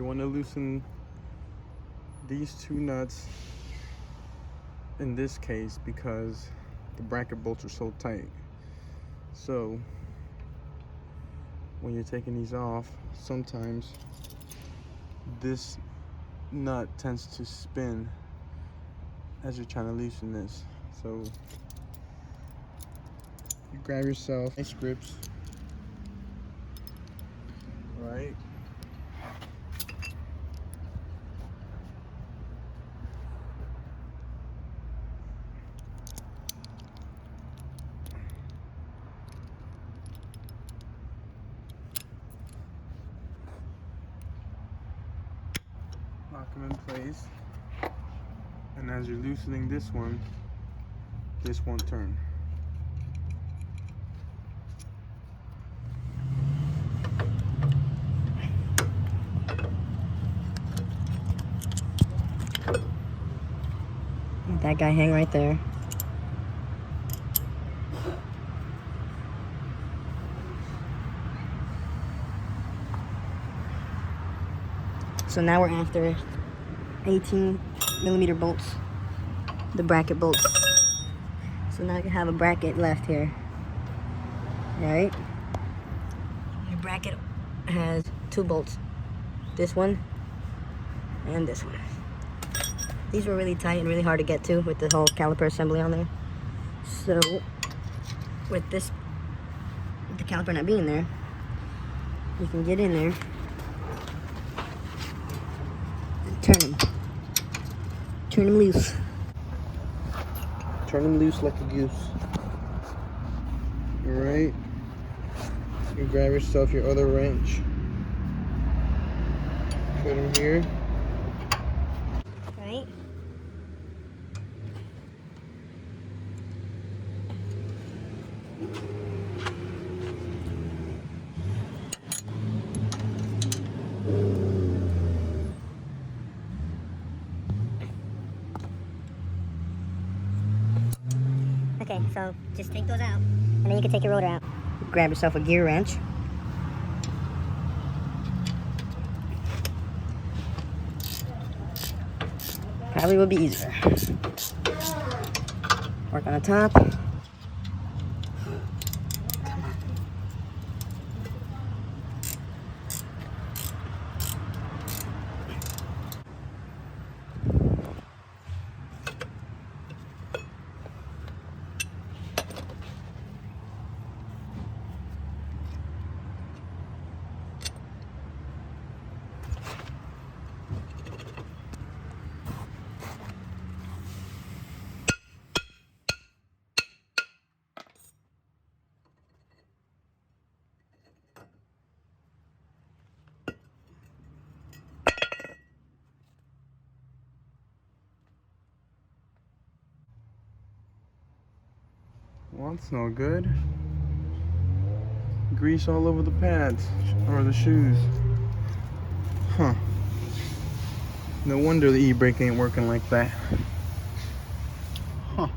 You want to loosen these two nuts in this case because the bracket bolts are so tight. So when you're taking these off, sometimes this nut tends to spin as you're trying to loosen this. So you grab yourself nice grips, right? Lock them in place, and as you're loosening this won't turn. That guy hang right there. So now we're after 18mm bolts, the bracket bolts. So now you have a bracket left here. Alright? Your bracket has 2 bolts. This one and this one. These were really tight and really hard to get to with the whole caliper assembly on there. So with the caliper not being there, you can get in there and turn them loose. Turn them loose like a goose. Alright. You grab yourself your other wrench. Put them here. Right? Okay, so just take those out, and then you can take your rotor out. Grab yourself a gear wrench. Probably would be easier. Work on the top. Well, that's no good. Grease all over the pads or the shoes. Huh. No wonder the e-brake ain't working like that. Huh.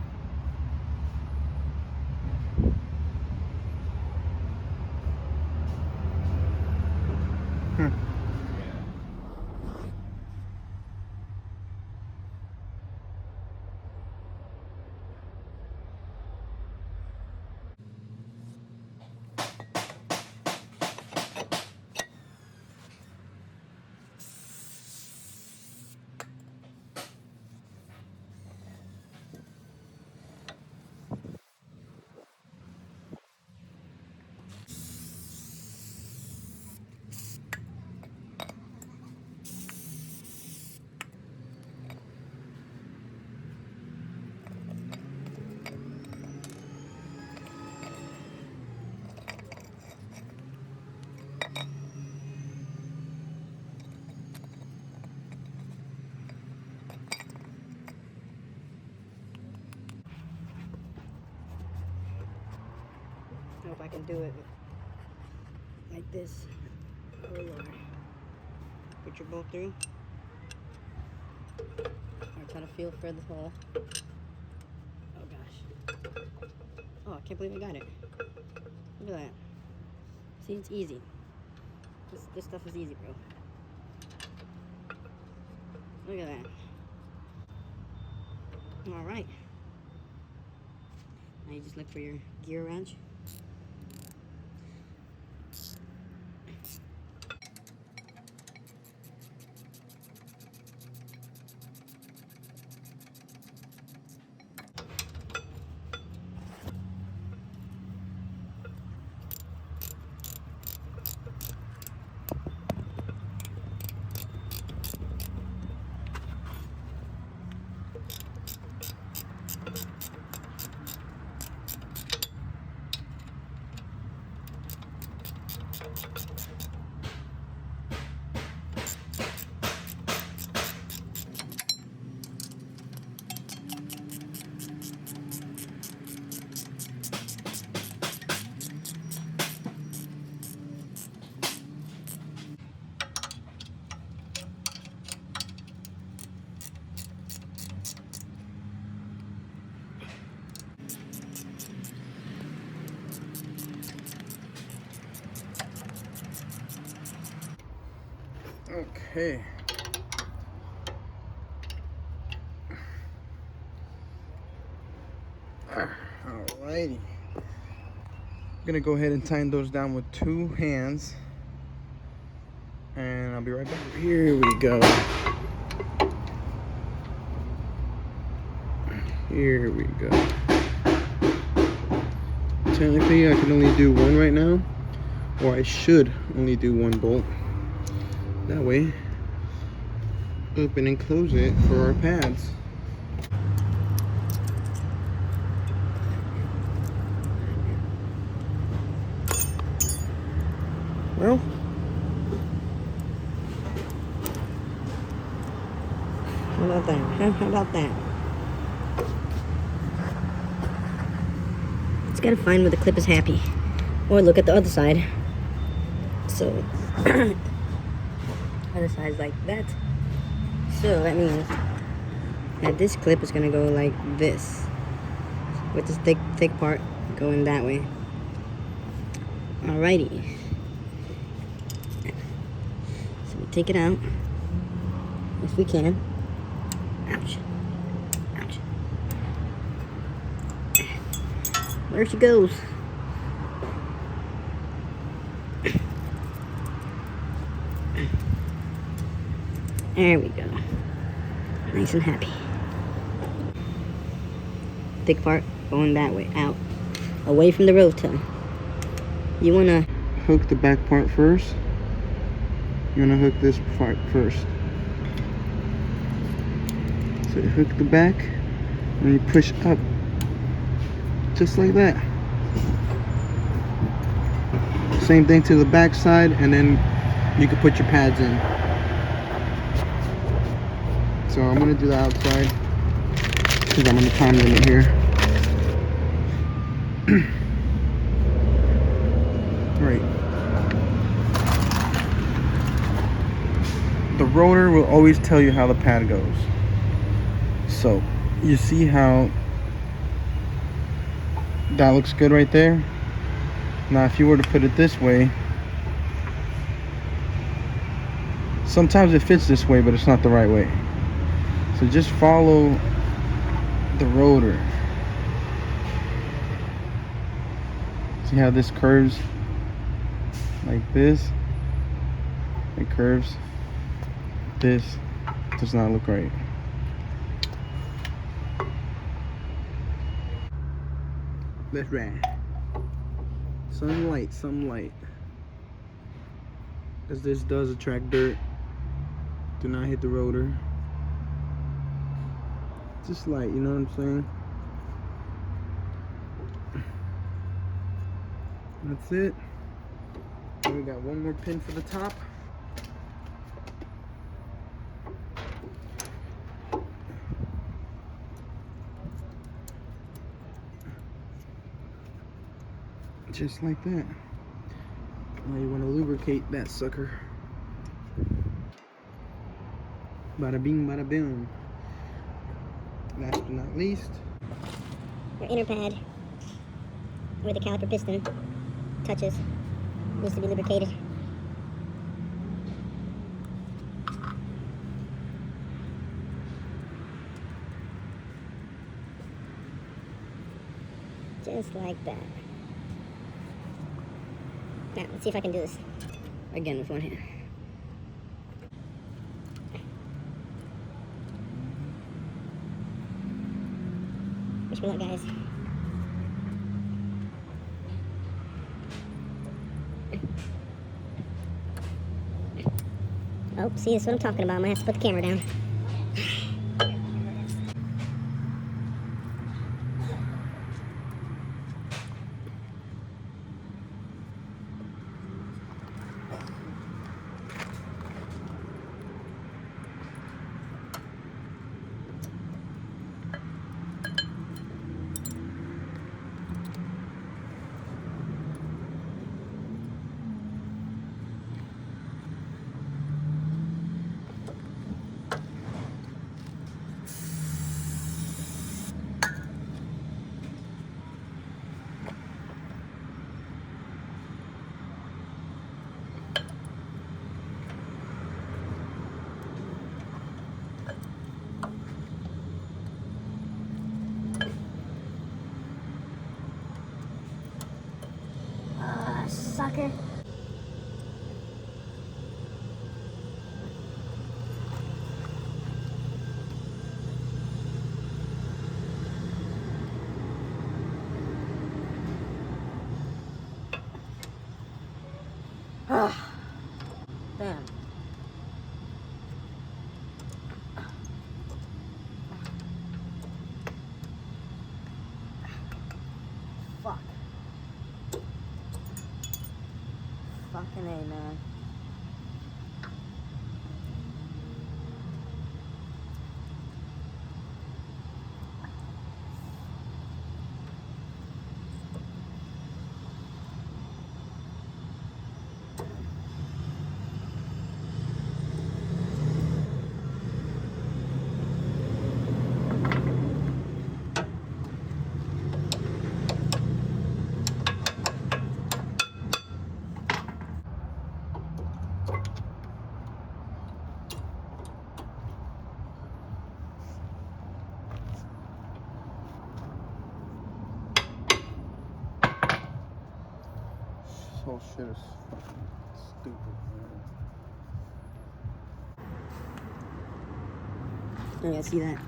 I hope I can do it like this. Oh Lord. Put your bolt through. Or try to feel for the hole. Oh gosh. Oh, I can't believe I got it. Look at that. See, it's easy. This stuff is easy, bro. Look at that. All right. Now you just look for your gear wrench. Okay. Alrighty. I'm gonna go ahead and tighten those down with 2 hands. And I'll be right back. Here we go. Here we go. Technically, I can only do one right now. Or I should only do 1 bolt. That way, open and close it for our pads. Well, how about that? How about that? Just gotta find where the clip is happy. Or look at the other side. So, other side's like that. So that means that this clip is gonna go like this, with this thick part going that way. Alrighty. So we take it out, if we can. Ouch. Ouch. There she goes. There we go. Nice and happy. Thick part going that way, out. Away from the rotor. You wanna hook the back part first. You wanna hook this part first. So you hook the back and you push up. Just like that. Same thing to the back side, and then you can put your pads in. So I'm gonna do the outside because I'm on the time limit here. Right. The rotor will always tell you how the pad goes. So you see how that looks good right there. Now if you were to put it this way, sometimes it fits this way, but it's not the right way. So just follow the rotor. See how this curves like this? It curves. This does not look right. Let's ride. Some light, some light. As this does attract dirt. Do not hit the rotor. Just light, you know what I'm saying? That's it. And we got one more pin for the top. Just like that. Now you want to lubricate that sucker. Bada bing, bada boom. Last but not least, your inner pad where the caliper piston touches needs to be lubricated. Just like that. Now, let's see if I can do this again with one hand. Wish me luck, guys. Oh, see, that's what I'm talking about. I might have to put the camera down. Sucker. Damn. Fuck. Fucking A, man. This whole shit is fucking stupid, man. Yeah, see that?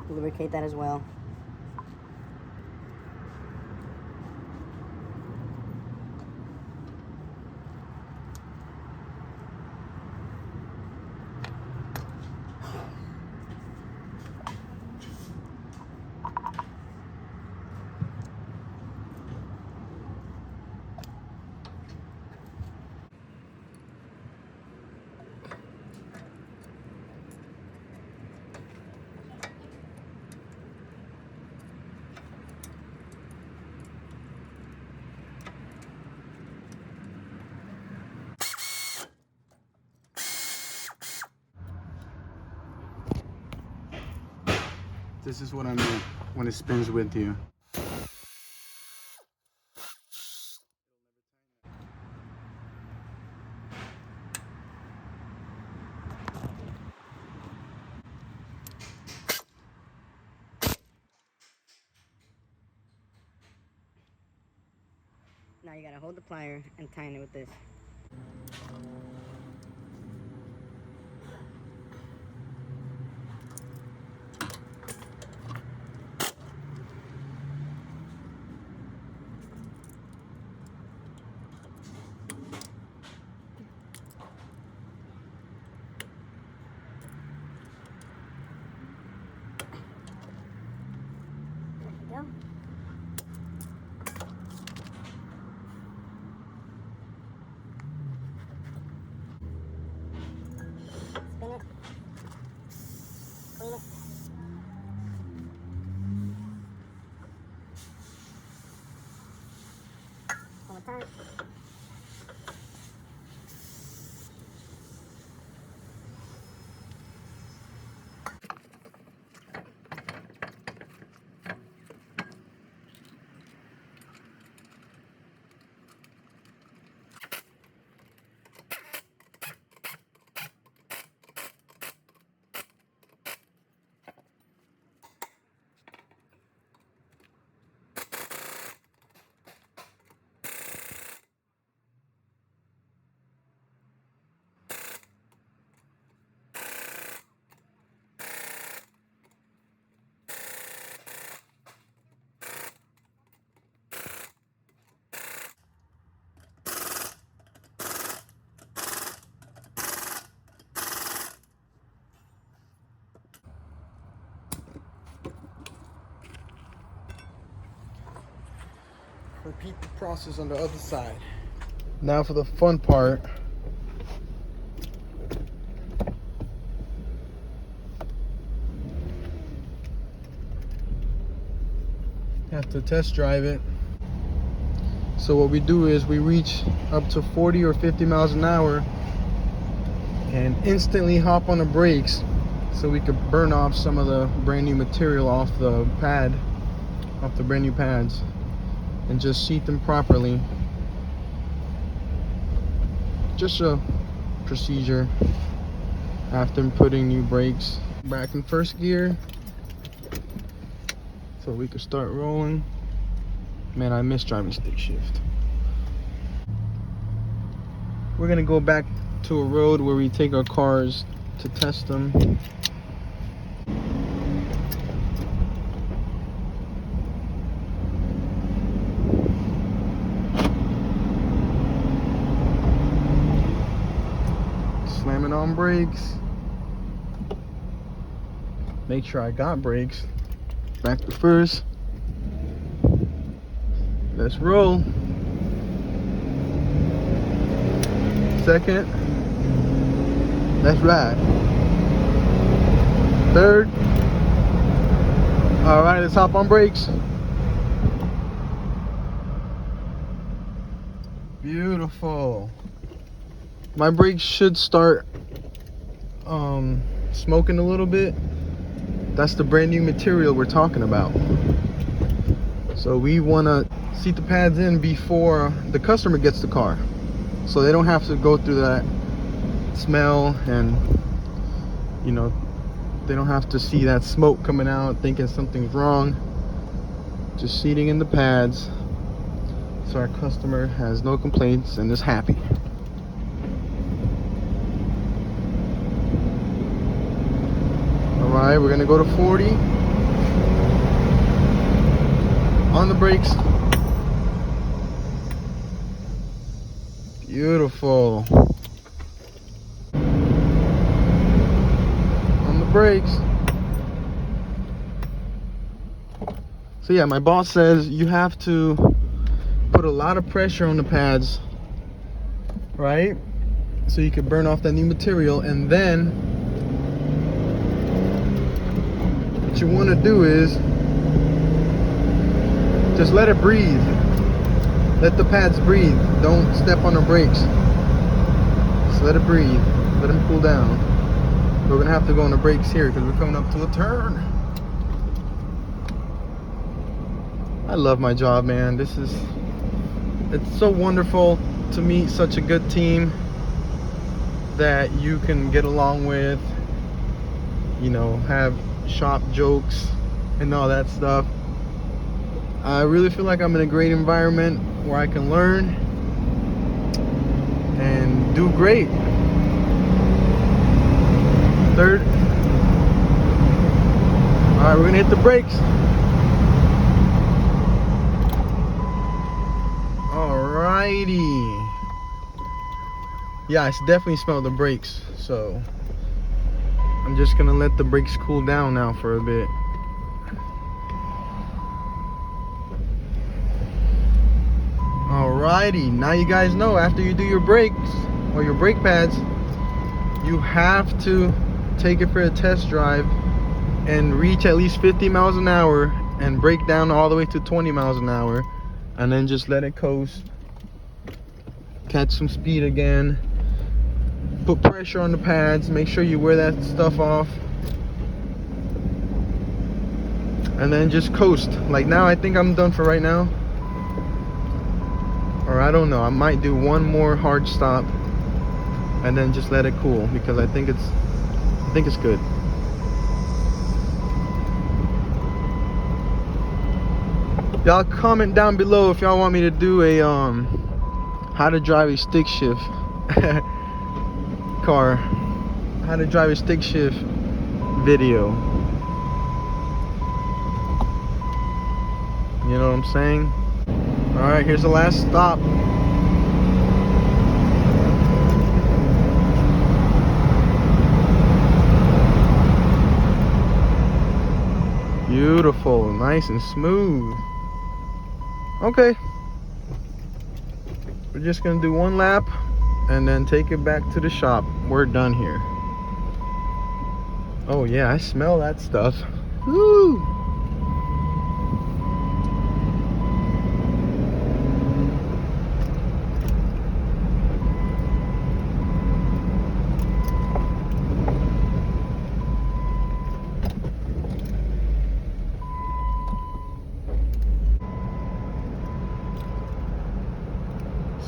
Lubricate that as well. This is what I mean when it spins with you. Now you gotta hold the plier and tighten it with this. There we go. repeat the process on the other side. Now for the fun part. Have to test drive it. So what we do is we reach up to 40 or 50 miles an hour and instantly hop on the brakes so we could burn off some of the brand new material off the pad, off the brand new pads, and just seat them properly. Just a procedure after putting new brakes. Back in first gear so we could start rolling. Man, I miss driving stick shift. We're gonna go back to a road where we take our cars to test them. Slamming on brakes. Make sure I got brakes. Back to first. Let's roll. Second. Let's ride. Third. All right, let's hop on brakes. Beautiful. My brakes should start smoking a little bit. That's the brand new material we're talking about. So we want to seat the pads in before the customer gets the car, so they don't have to go through that smell, and you know, they don't have to see that smoke coming out thinking something's wrong. Just seating in the pads so our customer has no complaints and is happy. All right, we're gonna go to 40 on the brakes. Beautiful. On the brakes. So yeah, my boss says you have to put a lot of pressure on the pads, right? So you can burn off that new material, and then what you want to do is just let it breathe. Let the pads breathe. Don't step on the brakes. Just let it breathe. Let them cool down. We're gonna have to go on the brakes here because we're coming up to a turn. I love my job, man. It's so wonderful to meet such a good team that you can get along with, you know, have shop jokes and all that stuff. I really feel like I'm in a great environment where I can learn and do great. Third. All right, we're gonna hit the brakes. Alrighty. Yeah, I definitely smell the brakes, so I'm just gonna let the brakes cool down now for a bit. Alrighty, now you guys know, after you do your brakes or your brake pads, you have to take it for a test drive and reach at least 50 miles an hour and break down all the way to 20 miles an hour, and then just let it coast, catch some speed again, put pressure on the pads, make sure you wear that stuff off, and then just coast. Like now, I think I'm done for right now. Or I don't know, I might do one more hard stop and then just let it cool, because I think it's good. Y'all comment down below if y'all want me to do a how to drive a stick shift car, how to drive a stick shift video. You know what I'm saying? All right, here's the last stop. Beautiful, nice and smooth. Okay, We're just gonna do one lap and then take it back to the shop. We're done here. Oh yeah, I smell that stuff. Woo!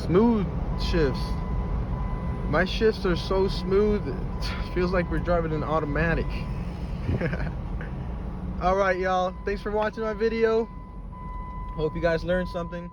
Smooth shifts. My shifts are so smooth, it feels like we're driving an automatic. All right, y'all. Thanks for watching my video. Hope you guys learned something.